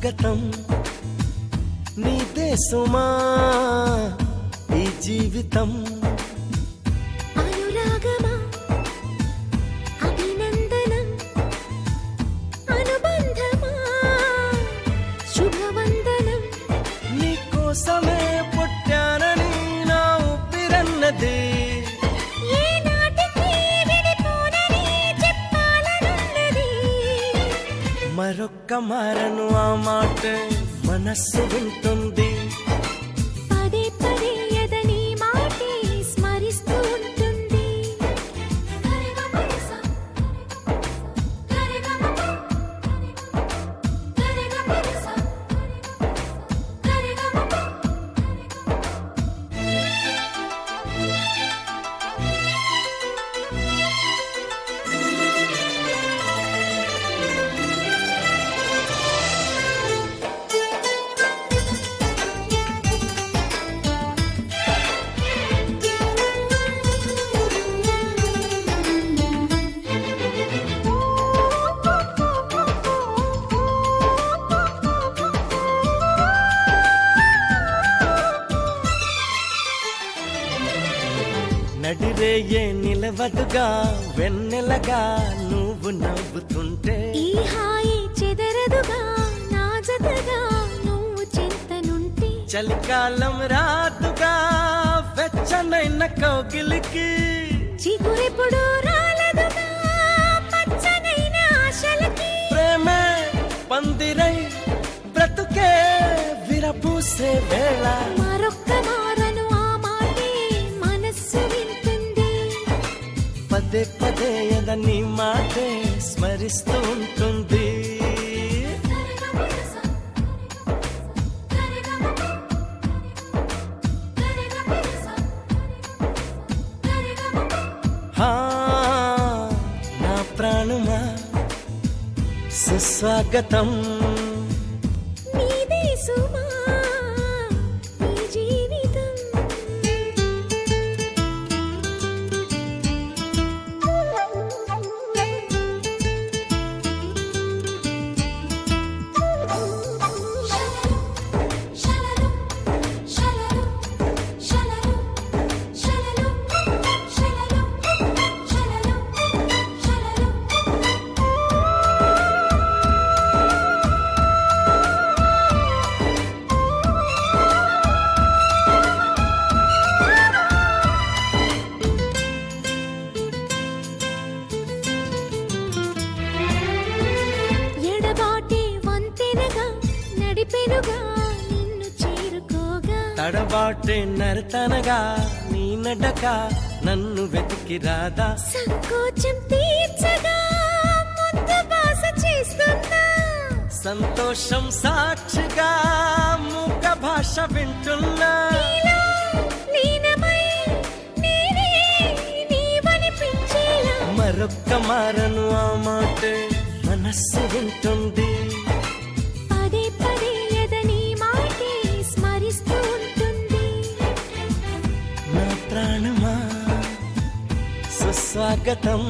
సుస్వాగతం నీదే సుమా ఈ జీవితం అనురాగమా అభినందనం అనుబంధమా శుభవందనం నీకోసమే పుట్టానని నా ఊపిరన్నది మరొక్క మారను ఆ మాట మనస్సు వింటుంది పదే పదే ఎదని మాటే స్మరిస్తూ ఉంటుంది నడిరేయే నిలవదుగా వెన్నెలగా నువ్వు నవ్వుతుంటే ఈ హాయి చెదరదుగా నా జతగా నువ్వు చింతనుంటే చలికాలం రాదుగా వెచ్చనైన కౌగిలికి చిగురెప్పుడు రాలదుగా పచ్చనైన ఆశలకి ప్రేమే పందిరై బ్రతుకే విరపూసే వేళ మరొక్క మారను ఆ మాటే మనస్సు వింటుంది పదే పదే ఎదని మాటే స్మరిస్తూ ఉంటుంది హా, నా ప్రాణమా సుస్వాగతం నీదే సుమా ఈ జీవితం ఎడబాటి వంతెనగా నడిపెనుగా నిన్ను చేరుకోగా తడబాటే నరతనగా నీ నడక నన్ను వెతికి రాదా సంకోచం తీర్చగా ముద్దు బాస చేస్తున్నా సంతోషం సాక్షిగా మూక భాష వింటున్నా నీలో లీనమై నేనే నీవనిపించేలా మరొక్క మారను ఆ మాట మనస్సు వింటుంది పదే పదే ఎదని మాటే స్మరిస్తూ ఉంటుంది నా ప్రాణమా సుస్వాగతం